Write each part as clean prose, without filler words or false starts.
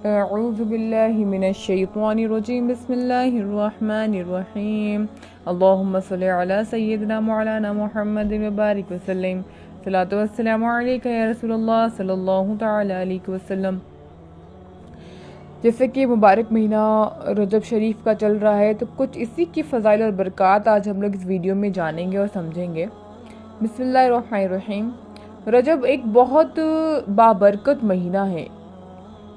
اعوذ باللہ من الشیطان الرجیم بسم اللہ الرحمن الرحیم اللہم صلی علی سیدنا مولانا محمد وبارک وسلم صلاۃ والسلام علیکہ یا رسول اللہ صلی اللہ تعالی علیہ وسلم۔ جیسے کہ مبارک مہینہ رجب شریف کا چل رہا ہے تو کچھ اسی کی فضائل اور برکات آج ہم لوگ اس ویڈیو میں جانیں گے اور سمجھیں گے۔ بسم اللہ الرحمن الرحیم۔ رجب ایک بہت بابرکت مہینہ ہے۔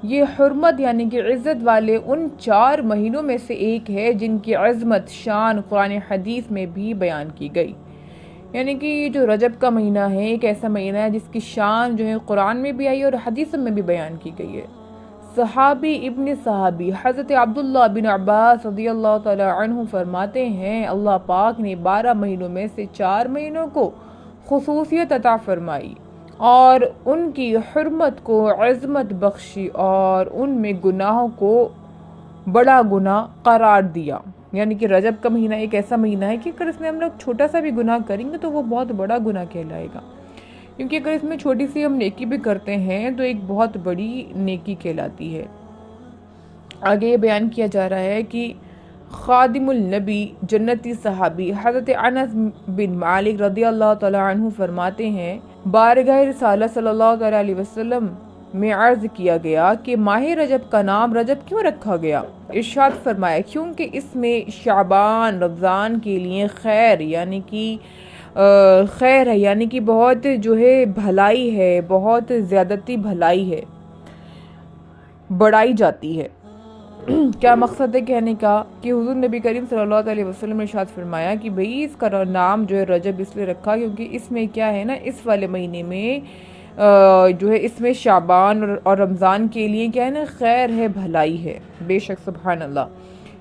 یہ حرمت یعنی کہ عزت والے ان 4 مہینوں میں سے ایک ہے جن کی عظمت شان قرآن حدیث میں بھی بیان کی گئی۔ یعنی کہ یہ جو رجب کا مہینہ ہے ایک ایسا مہینہ ہے جس کی شان جو ہے قرآن میں بھی آئی اور حدیث میں بھی بیان کی گئی ہے۔ صحابی ابن صحابی حضرت عبداللہ بن عباس رضی اللہ تعالی عنہ فرماتے ہیں اللہ پاک نے 12 مہینوں میں سے 4 مہینوں کو خصوصیت عطا فرمائی اور ان کی حرمت کو عظمت بخشی اور ان میں گناہوں کو بڑا گناہ قرار دیا۔ یعنی کہ رجب کا مہینہ ایک ایسا مہینہ ہے کہ اگر اس میں ہم لوگ چھوٹا سا بھی گناہ کریں گے تو وہ بہت بڑا گناہ کہلائے گا، کیونکہ اگر اس میں چھوٹی سی ہم نیکی بھی کرتے ہیں تو ایک بہت بڑی نیکی کہلاتی ہے۔ آگے یہ بیان کیا جا رہا ہے کہ خادم النبی جنتی صحابی حضرت انس بن مالک رضی اللہ تعالی عنہ فرماتے ہیں بارگاہ رسالت صلی اللہ تعالی علیہ وسلم میں عرض کیا گیا کہ ماہ رجب کا نام رجب کیوں رکھا گیا؟ ارشاد فرمایا کیونکہ اس میں شعبان رمضان کے لیے خیر یعنی کہ بہت جو ہے بھلائی ہے، بہت زیادتی بھلائی ہے، بڑھائی جاتی ہے۔ کیا مقصد ہے کہنے کا کہ حضور نبی کریم صلی اللہ علیہ وسلم نے ارشاد فرمایا کہ بھئی اس کا نام جو ہے رجب اس لیے رکھا کیونکہ اس میں کیا ہے نا، اس والے مہینے میں جو ہے اس میں شعبان اور رمضان کے لیے کیا ہے نا، خیر ہے، بھلائی ہے۔ بے شک سبحان اللہ۔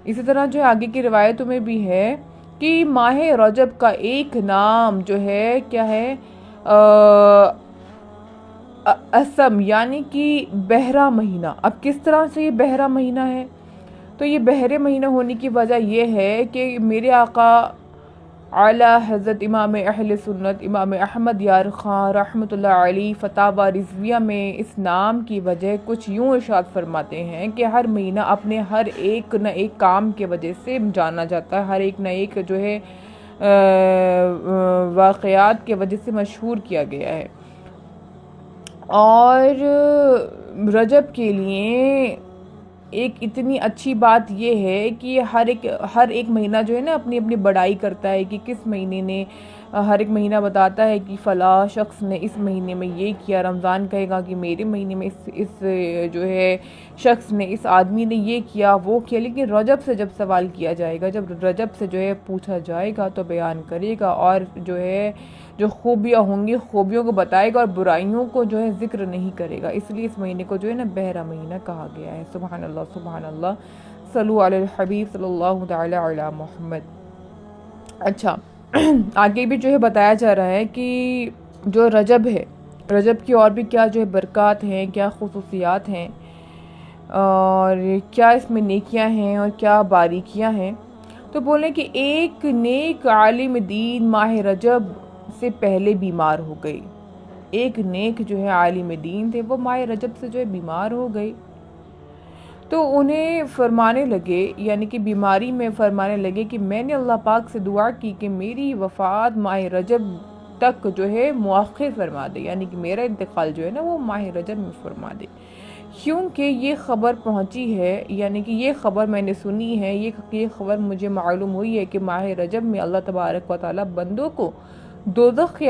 اسی طرح جو ہے آگے کی روایتوں میں بھی ہے کہ ماہ رجب کا ایک نام جو ہے کیا ہے، اسم یعنی کہ بحرہ مہینہ۔ اب کس طرح سے یہ بحرہ مہینہ ہے؟ تو یہ بحرے مہینہ ہونے کی وجہ یہ ہے کہ میرے آقا اعلی حضرت امام اہل سنت امام احمد یار خان رحمۃ اللہ علیہ فتاوی رضویہ میں اس نام کی وجہ کچھ یوں ارشاد فرماتے ہیں کہ ہر مہینہ اپنے ہر ایک نہ ایک کام کے وجہ سے جانا جاتا ہے، ہر ایک نہ ایک جو ہے واقعات کے وجہ سے مشہور کیا گیا ہے۔ اور رجب کے لیے ایک اتنی اچھی بات یہ ہے کہ ہر ایک مہینہ جو ہے نا اپنی اپنی بڑائی کرتا ہے کہ کس مہینے نے، ہر ایک مہینہ بتاتا ہے کہ فلاں شخص نے اس مہینے میں یہ کیا۔ رمضان کہے گا کہ میرے مہینے میں اس جو ہے شخص نے، اس آدمی نے یہ کیا وہ کیا، لیکن رجب سے جب سوال کیا جائے گا، جب رجب سے جو ہے پوچھا جائے گا تو بیان کرے گا اور جو ہے جو خوبیاں ہوں گی خوبیوں کو بتائے گا اور برائیوں کو جو ہے ذکر نہیں کرے گا۔ اس لیے اس مہینے کو جو ہے نا بحرہ مہینہ کہا گیا ہے۔ سبحان اللہ سبحان اللہ، صلو علی الحبیب صلی اللہ تعالی علی محمد۔ اچھا آگے بھی جو ہے بتایا جا رہا ہے کہ جو رجب ہے، رجب کی اور بھی کیا جو ہے برکات ہیں، کیا خصوصیات ہیں اور کیا اس میں نیکیاں ہیں اور کیا باریکیاں ہیں۔ تو بولیں کہ ایک نیک عالم دین ماہ رجب سے پہلے بیمار ہو گئی۔ ایک نیک جو ہے عالم دین تھے وہ ماہ رجب سے جو ہے بیمار ہو گئی، تو انہیں فرمانے لگے یعنی کہ بیماری میں فرمانے لگے کہ میں نے اللہ پاک سے دعا کی کہ میری وفات ماہ رجب تک جو ہے مؤخر فرما دے، یعنی کہ میرا انتقال جو ہے نا وہ ماہ رجب میں فرما دے، کیونکہ یہ خبر پہنچی ہے، یعنی کہ یہ خبر میں نے سنی ہے، یہ خبر مجھے معلوم ہوئی ہے کہ ماہ رجب میں اللہ تبارک و تعالی بندوں کو دوزخ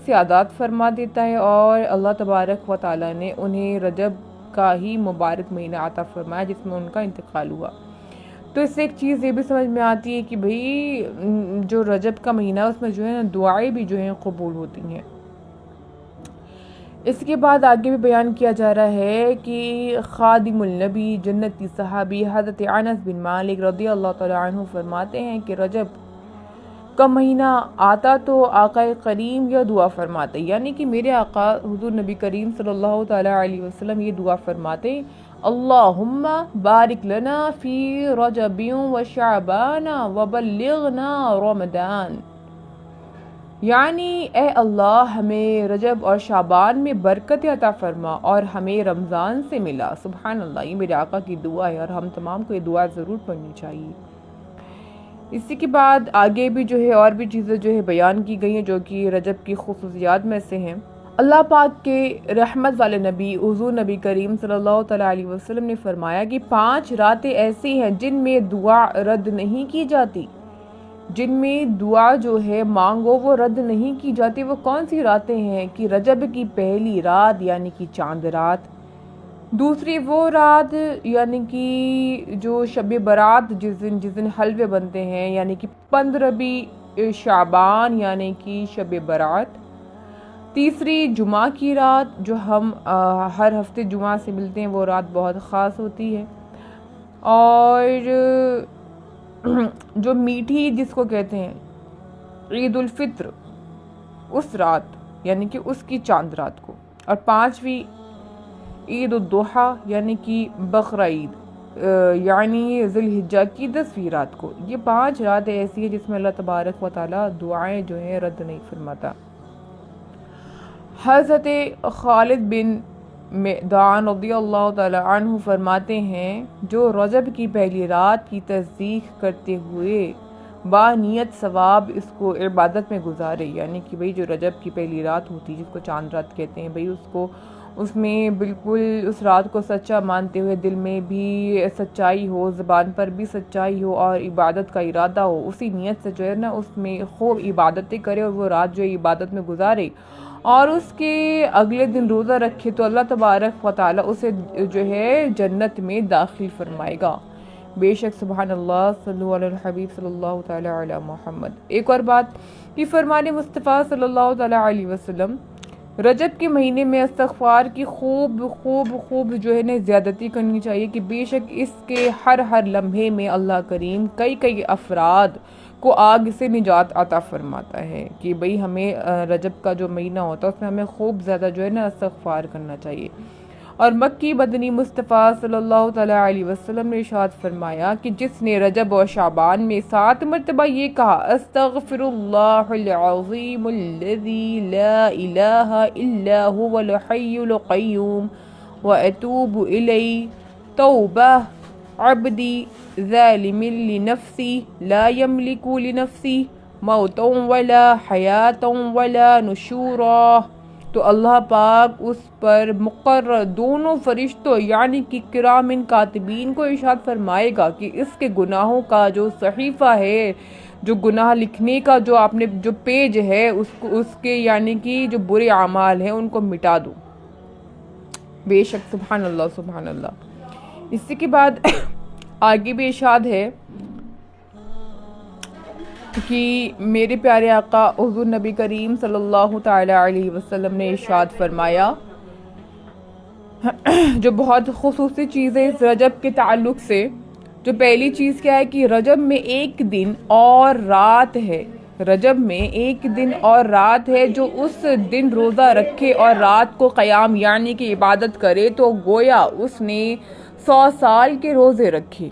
سے آزاد فرما دیتا ہے، اور اللہ تبارک و تعالی نے انہیں رجب کا ہی مبارک مہینہ عطا فرمایا جس میں ان کا انتقال ہوا۔ تو اس سے ایک چیز یہ بھی سمجھ میں آتی ہے کہ بھئی جو رجب کا مہینہ اس میں جو ہے نا دعائیں بھی جو ہیں قبول ہوتی ہیں۔ اس کے بعد آگے بھی بیان کیا جا رہا ہے کہ خادم النبی جنتی صحابی حضرت انس بن مالک رضی اللہ تعالی عنہ فرماتے ہیں کہ رجب کا مہینہ آتا تو آقا کریم یہ دعا فرماتے، یعنی کہ میرے آقا حضور نبی کریم صلی اللہ تعالی علیہ وسلم یہ دعا فرماتے اللہم بارک لنا فی رجب و شعبان و بلغنا رمضان۔ یعنی اے اللہ ہمیں رجب اور شعبان میں برکت عطا فرما اور ہمیں رمضان سے ملا۔ سبحان اللہ، یہ میرے آقا کی دعا ہے اور ہم تمام کو یہ دعا ضرور پڑھنی چاہیے۔ اسی کے بعد آگے بھی جو ہے اور بھی چیزیں جو ہے بیان کی گئی ہیں جو کہ رجب کی خصوصیات میں سے ہیں۔ اللہ پاک کے رحمت والے نبی حضور نبی کریم صلی اللہ تعالیٰ علیہ وسلم نے فرمایا کہ 5 راتیں ایسی ہیں جن میں دعا رد نہیں کی جاتی، جن میں دعا جو ہے مانگو وہ رد نہیں کی جاتی۔ وہ کون سی راتیں ہیں کہ رجب کی پہلی رات یعنی کہ چاند رات، دوسری وہ رات یعنی کہ جو شب برات جس دن حلوے بنتے ہیں یعنی کہ 15 شعبان یعنی کہ شب برات، تیسری جمعہ کی رات جو ہم ہر ہفتے جمعہ سے ملتے ہیں، وہ رات بہت خاص ہوتی ہے، اور جو میٹھی عید جس کو کہتے ہیں عید الفطر، اس رات یعنی کہ اس کی چاند رات کو، اور 5ویں عید الضحیٰ یعنی کہ بقرہ عید یعنی ذی الحجہ کی 10ویں رات کو۔ یہ 5 راتیں ایسی ہیں جس میں اللہ تبارک و تعالیٰ دعائیں جو ہیں رد نہیں فرماتا۔ حضرت خالد بن معدان رضی اللہ تعالی عنہ فرماتے ہیں جو رجب کی پہلی رات کی تصدیق کرتے ہوئے بانیت ثواب اس کو عبادت میں گزارے، یعنی کہ بھئی جو رجب کی پہلی رات ہوتی ہے جس کو چاند رات کہتے ہیں، بھئی اس میں بالکل اس رات کو سچا مانتے ہوئے دل میں بھی سچائی ہو، زبان پر بھی سچائی ہو اور عبادت کا ارادہ ہو، اسی نیت سے جو ہے نا اس میں خوب عبادتیں کرے اور وہ رات جو ہے عبادت میں گزارے اور اس کے اگلے دن روزہ رکھے تو اللہ تبارک و تعالیٰ اسے جو ہے جنت میں داخل فرمائے گا۔ بے شک سبحان اللہ، صلو علی الحبیب صلی اللہ تعالی علی محمد۔ ایک اور بات کہ فرمان مصطفیٰ صلی اللہ تعالی علیہ وسلم رجب کے مہینے میں استغفار کی خوب جو ہے نا زیادتی کرنی چاہیے کہ بے شک اس کے ہر لمحے میں اللہ کریم کئی افراد کو آگ سے نجات عطا فرماتا ہے، کہ بھئی ہمیں رجب کا جو مہینہ ہوتا ہے اس میں ہمیں خوب زیادہ جو ہے نا استغفار کرنا چاہیے۔ اور مکی مدنی مصطفیٰ صلی اللہ تعالیٰ علیہ وسلم نے ارشاد فرمایا کہ جس نے رجب اور شعبان میں 7 مرتبہ یہ کہا استغفر اللہ العظیم الذی لا الہ الا هو الحی القیوم واتوب الیہ توبہ عبدی ظالم لنفسی لا یملک لنفسی موتا ولا حیاتا ولا نشورا، تو اللہ پاک اس پر مقرر دونوں فرشتوں یعنی کہ کرامن کاتبین کو ارشاد فرمائے گا کہ اس کے گناہوں کا جو صحیفہ ہے، جو گناہ لکھنے کا جو آپ نے جو پیج ہے اس کے یعنی کہ جو برے اعمال ہیں ان کو مٹا دو۔ بے شک سبحان اللہ سبحان اللہ۔ اسی کے بعد آگے بھی ارشاد ہے کہ میرے پیارے آقا حضور نبی کریم صلی اللہ تعالی علیہ وسلم نے ارشاد فرمایا جو بہت خصوصی چیز ہے اس رجب کے تعلق سے۔ جو پہلی چیز کیا ہے کہ رجب میں ایک دن اور رات ہے، رجب میں ایک دن اور رات ہے، جو اس دن روزہ رکھے اور رات کو قیام یعنی کہ عبادت کرے تو گویا اس نے 100 سال کے روزے رکھے۔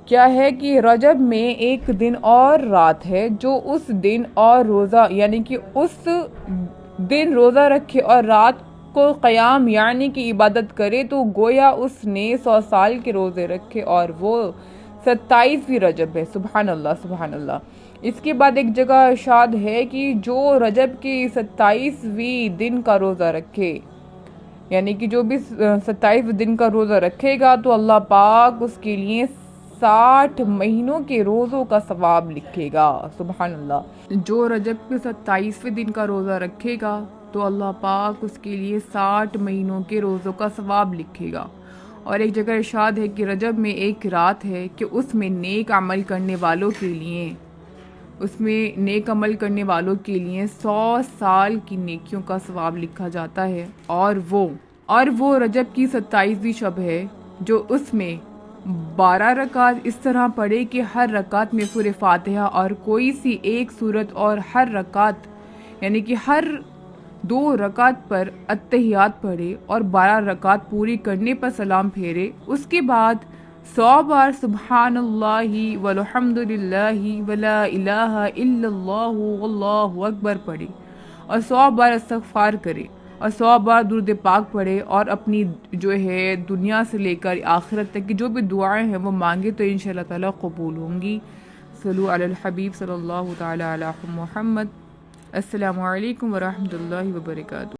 کیا ہے کہ رجب میں ایک دن اور رات ہے، جو اس دن اور روزہ یعنی کہ اس دن روزہ رکھے اور رات کو قیام یعنی کہ عبادت کرے تو گویا اس نے 100 سال کے روزے رکھے، اور وہ 27ویں رجب ہے۔ سبحان اللہ سبحان اللہ۔ اس کے بعد ایک جگہ ارشاد ہے کہ جو رجب کی 27ویں دن کا روزہ رکھے، یعنی کہ جو بھی 27 دن کا روزہ رکھے گا تو اللہ پاک اس کے لیے 60 مہینوں کے روزوں کا ثواب لکھے گا۔ سبحان اللہ۔ جو رجب کے 27ویں دن کا روزہ رکھے گا تو اللہ پاک اس کے لیے 60 مہینوں کے روزوں کا ثواب لکھے گا۔ اور ایک جگہ ارشاد ہے کہ رجب میں ایک رات ہے کہ اس میں نیک عمل کرنے والوں کے لیے 100 سال کی نیکیوں کا ثواب لکھا جاتا ہے، اور وہ رجب کی 27ویں شب ہے جو اس میں 12 رکعت اس طرح پڑھے کہ ہر رکعت میں سورہ فاتحہ اور کوئی سی ایک سورت، اور ہر رکعت یعنی کہ ہر 2 رکعت پر اتحیات پڑھے اور 12 رکعت پوری کرنے پر سلام پھیرے، اس کے بعد 100 بار سبحان اللہ والحمد للہ ولا الہ الا اللہ واللہ اکبر پڑھے، اور 100 بار استغفار کرے، اور 100 بار درود پاک پڑھے، اور اپنی جو ہے دنیا سے لے کر آخرت تک کی جو بھی دعائیں ہیں وہ مانگے تو انشاءاللہ تعالیٰ قبول ہوں گی۔ صلو علی الحبیب صلی اللہ تعالیٰ علی محمد۔ السلام علیکم ورحمۃ اللہ وبرکاتہ۔